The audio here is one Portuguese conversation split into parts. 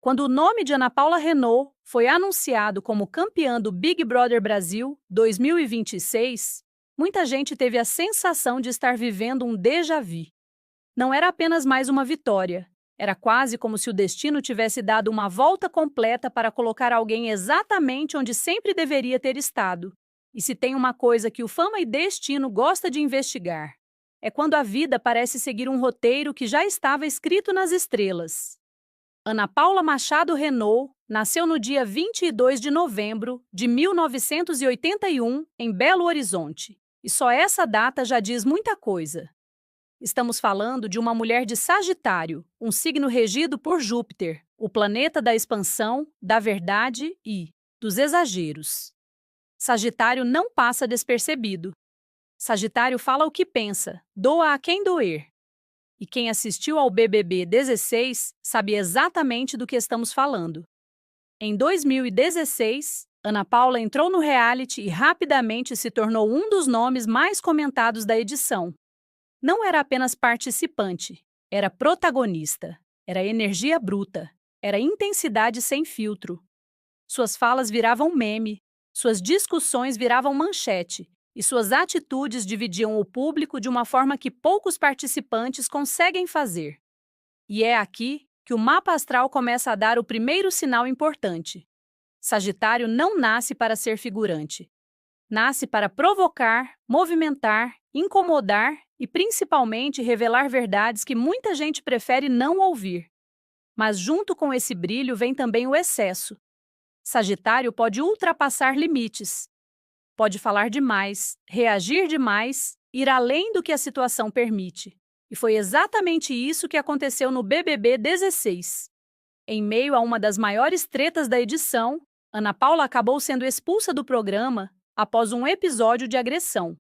Quando o nome de Ana Paula Renault foi anunciado como campeã do Big Brother Brasil 2026, muita gente teve a sensação de estar vivendo um déjà-vu. Não era apenas mais uma vitória, era quase como se o destino tivesse dado uma volta completa para colocar alguém exatamente onde sempre deveria ter estado. E se tem uma coisa que o Fama e Destino gosta de investigar, é quando a vida parece seguir um roteiro que já estava escrito nas estrelas. Ana Paula Machado Renault nasceu no dia 22 de novembro de 1981, em Belo Horizonte. E só essa data já diz muita coisa. Estamos falando de uma mulher de Sagitário, um signo regido por Júpiter, o planeta da expansão, da verdade e dos exageros. Sagitário não passa despercebido. Sagitário fala o que pensa, doa a quem doer. E quem assistiu ao BBB 16 sabe exatamente do que estamos falando. Em 2016, Ana Paula entrou no reality e rapidamente se tornou um dos nomes mais comentados da edição. Não era apenas participante, era protagonista, era energia bruta, era intensidade sem filtro. Suas falas viravam meme, suas discussões viravam manchete, e suas atitudes dividiam o público de uma forma que poucos participantes conseguem fazer. E é aqui que o mapa astral começa a dar o primeiro sinal importante. Sagitário não nasce para ser figurante. Nasce para provocar, movimentar, incomodar e, principalmente, revelar verdades que muita gente prefere não ouvir. Mas junto com esse brilho vem também o excesso. Sagitário pode ultrapassar limites. Pode falar demais, reagir demais, ir além do que a situação permite. E foi exatamente isso que aconteceu no BBB 16. Em meio a uma das maiores tretas da edição, Ana Paula acabou sendo expulsa do programa após um episódio de agressão.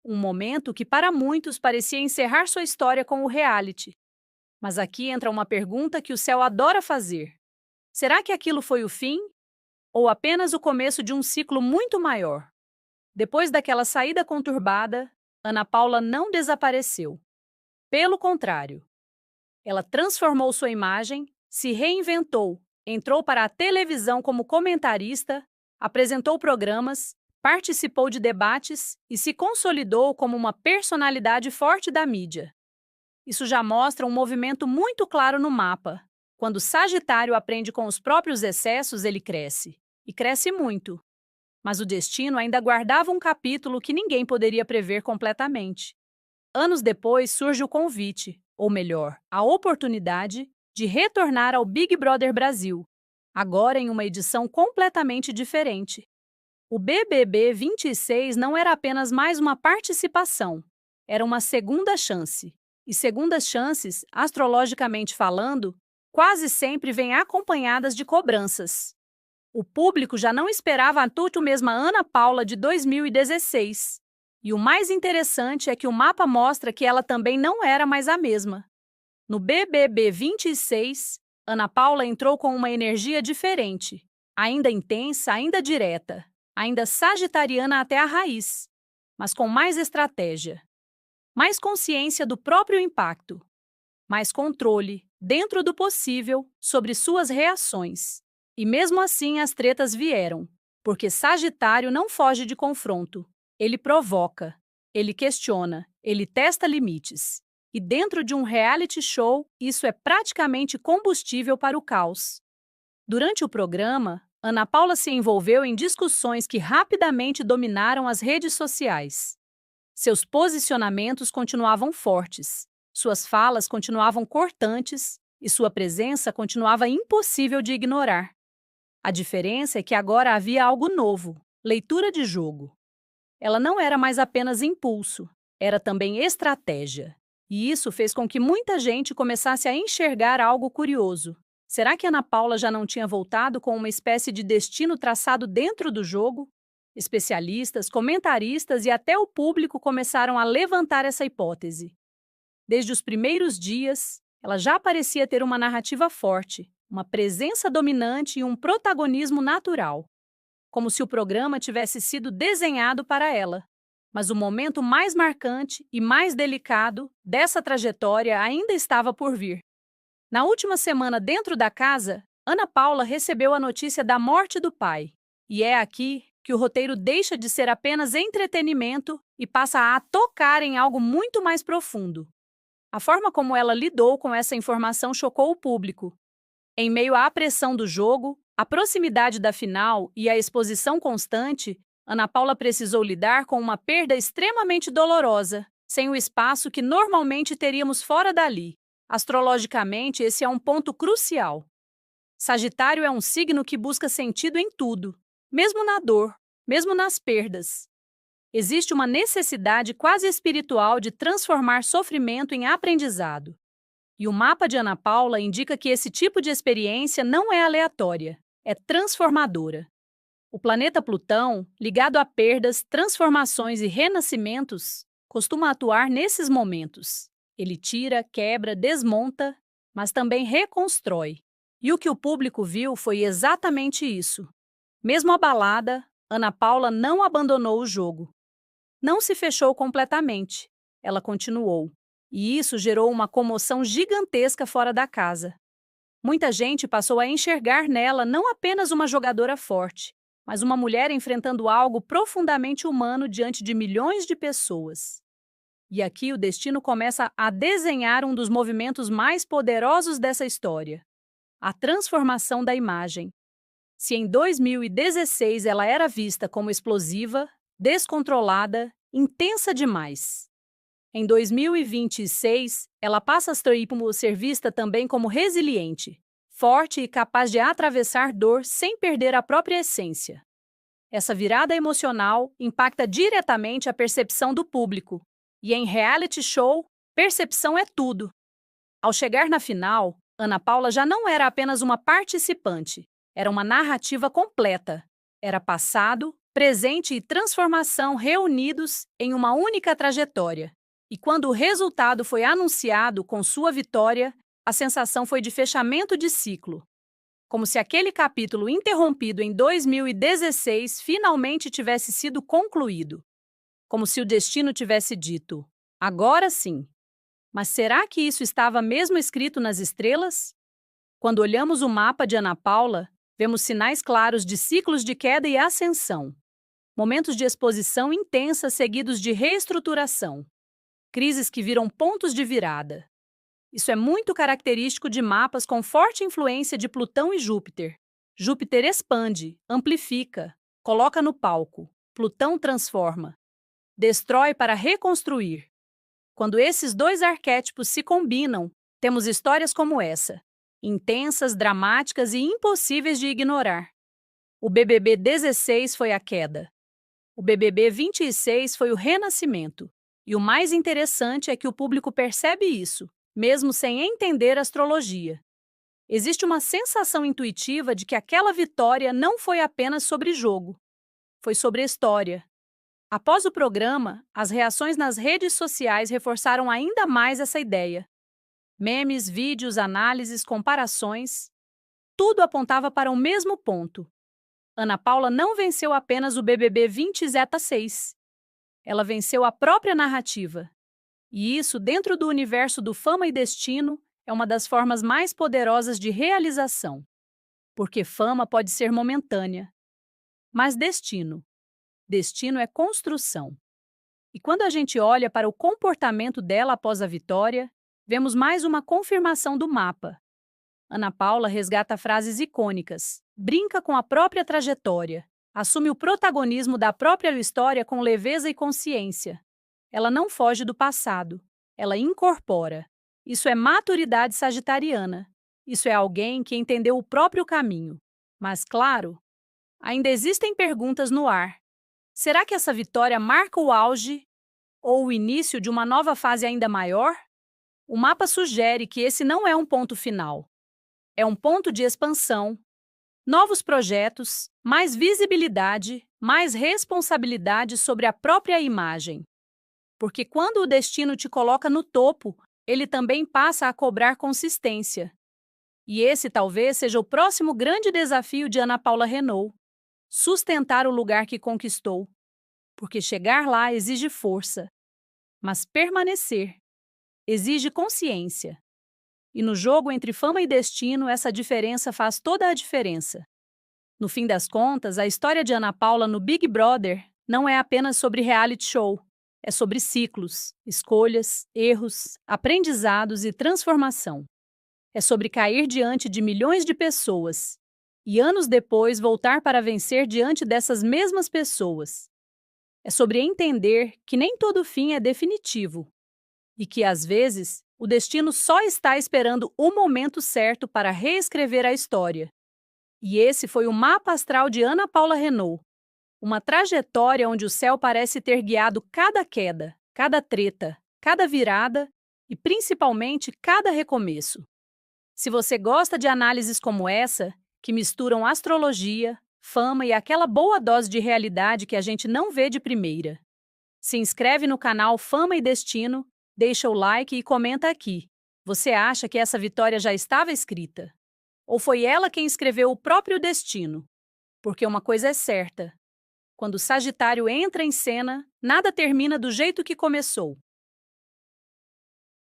Um momento que para muitos parecia encerrar sua história com o reality. Mas aqui entra uma pergunta que o céu adora fazer. Será que aquilo foi o fim? Ou apenas o começo de um ciclo muito maior? Depois daquela saída conturbada, Ana Paula não desapareceu. Pelo contrário, ela transformou sua imagem, se reinventou, entrou para a televisão como comentarista, apresentou programas, participou de debates e se consolidou como uma personalidade forte da mídia. Isso já mostra um movimento muito claro no mapa. Quando Sagitário aprende com os próprios excessos, ele cresce. E cresce muito. Mas o destino ainda guardava um capítulo que ninguém poderia prever completamente. Anos depois surge o convite, ou melhor, a oportunidade, de retornar ao Big Brother Brasil, agora em uma edição completamente diferente. O BBB 26 não era apenas mais uma participação, era uma segunda chance. E segundas chances, astrologicamente falando, quase sempre vêm acompanhadas de cobranças. O público já não esperava a tudo mesma Ana Paula de 2016. E o mais interessante é que o mapa mostra que ela também não era mais a mesma. No BBB 26, Ana Paula entrou com uma energia diferente, ainda intensa, ainda direta, ainda sagitariana até a raiz, mas com mais estratégia, mais consciência do próprio impacto, mais controle, dentro do possível, sobre suas reações. E mesmo assim as tretas vieram, porque Sagitário não foge de confronto. Ele provoca, ele questiona, ele testa limites. E dentro de um reality show, isso é praticamente combustível para o caos. Durante o programa, Ana Paula se envolveu em discussões que rapidamente dominaram as redes sociais. Seus posicionamentos continuavam fortes, suas falas continuavam cortantes e sua presença continuava impossível de ignorar. A diferença é que agora havia algo novo, leitura de jogo. Ela não era mais apenas impulso, era também estratégia. E isso fez com que muita gente começasse a enxergar algo curioso. Será que Ana Paula já não tinha voltado com uma espécie de destino traçado dentro do jogo? Especialistas, comentaristas e até o público começaram a levantar essa hipótese. Desde os primeiros dias, ela já parecia ter uma narrativa forte, uma presença dominante e um protagonismo natural. Como se o programa tivesse sido desenhado para ela. Mas o momento mais marcante e mais delicado dessa trajetória ainda estava por vir. Na última semana dentro da casa, Ana Paula recebeu a notícia da morte do pai. E é aqui que o roteiro deixa de ser apenas entretenimento e passa a tocar em algo muito mais profundo. A forma como ela lidou com essa informação chocou o público. Em meio à pressão do jogo, a proximidade da final e a exposição constante, Ana Paula precisou lidar com uma perda extremamente dolorosa, sem o espaço que normalmente teríamos fora dali. Astrologicamente, esse é um ponto crucial. Sagitário é um signo que busca sentido em tudo, mesmo na dor, mesmo nas perdas. Existe uma necessidade quase espiritual de transformar sofrimento em aprendizado. E o mapa de Ana Paula indica que esse tipo de experiência não é aleatória, é transformadora. O planeta Plutão, ligado a perdas, transformações e renascimentos, costuma atuar nesses momentos. Ele tira, quebra, desmonta, mas também reconstrói. E o que o público viu foi exatamente isso. Mesmo abalada, Ana Paula não abandonou o jogo. Não se fechou completamente. Ela continuou. E isso gerou uma comoção gigantesca fora da casa. Muita gente passou a enxergar nela não apenas uma jogadora forte, mas uma mulher enfrentando algo profundamente humano diante de milhões de pessoas. E aqui o destino começa a desenhar um dos movimentos mais poderosos dessa história: a transformação da imagem. Se em 2016 ela era vista como explosiva, descontrolada, intensa demais, em 2026 ela passa a ser vista também como resiliente, forte e capaz de atravessar dor sem perder a própria essência. Essa virada emocional impacta diretamente a percepção do público. E em reality show, percepção é tudo. Ao chegar na final, Ana Paula já não era apenas uma participante, era uma narrativa completa. Era passado, presente e transformação reunidos em uma única trajetória. E quando o resultado foi anunciado com sua vitória, a sensação foi de fechamento de ciclo. Como se aquele capítulo interrompido em 2016 finalmente tivesse sido concluído. Como se o destino tivesse dito: agora sim. Mas será que isso estava mesmo escrito nas estrelas? Quando olhamos o mapa de Ana Paula, vemos sinais claros de ciclos de queda e ascensão. Momentos de exposição intensa seguidos de reestruturação. Crises que viram pontos de virada. Isso é muito característico de mapas com forte influência de Plutão e Júpiter. Júpiter expande, amplifica, coloca no palco. Plutão transforma. Destrói para reconstruir. Quando esses dois arquétipos se combinam, temos histórias como essa, intensas, dramáticas e impossíveis de ignorar. O BBB 16 foi a queda. O BBB 26 foi o renascimento. E o mais interessante é que o público percebe isso, mesmo sem entender astrologia. Existe uma sensação intuitiva de que aquela vitória não foi apenas sobre jogo, foi sobre história. Após o programa, as reações nas redes sociais reforçaram ainda mais essa ideia. Memes, vídeos, análises, comparações, tudo apontava para o mesmo ponto. Ana Paula não venceu apenas o BBB 26. Ela venceu a própria narrativa. E isso, dentro do universo do Fama e Destino, é uma das formas mais poderosas de realização. Porque fama pode ser momentânea. Mas destino é construção. E quando a gente olha para o comportamento dela após a vitória, vemos mais uma confirmação do mapa. Ana Paula resgata frases icônicas, brinca com a própria trajetória, assume o protagonismo da própria história com leveza e consciência. Ela não foge do passado, ela incorpora. Isso é maturidade sagitariana. Isso é alguém que entendeu o próprio caminho. Mas, claro, ainda existem perguntas no ar. Será que essa vitória marca o auge ou o início de uma nova fase ainda maior? O mapa sugere que esse não é um ponto final. É um ponto de expansão. Novos projetos, mais visibilidade, mais responsabilidade sobre a própria imagem. Porque quando o destino te coloca no topo, ele também passa a cobrar consistência. E esse talvez seja o próximo grande desafio de Ana Paula Renault: sustentar o lugar que conquistou. Porque chegar lá exige força, mas permanecer exige consciência. E no jogo entre fama e destino, essa diferença faz toda a diferença. No fim das contas, a história de Ana Paula no Big Brother não é apenas sobre reality show. É sobre ciclos, escolhas, erros, aprendizados e transformação. É sobre cair diante de milhões de pessoas e anos depois voltar para vencer diante dessas mesmas pessoas. É sobre entender que nem todo fim é definitivo e que, às vezes, o destino só está esperando o momento certo para reescrever a história. E esse foi o mapa astral de Ana Paula Renault. Uma trajetória onde o céu parece ter guiado cada queda, cada treta, cada virada e, principalmente, cada recomeço. Se você gosta de análises como essa, que misturam astrologia, fama e aquela boa dose de realidade que a gente não vê de primeira, se inscreve no canal Fama e Destino, deixa o like e comenta aqui. Você acha que essa vitória já estava escrita? Ou foi ela quem escreveu o próprio destino? Porque uma coisa é certa: quando o Sagitário entra em cena, nada termina do jeito que começou.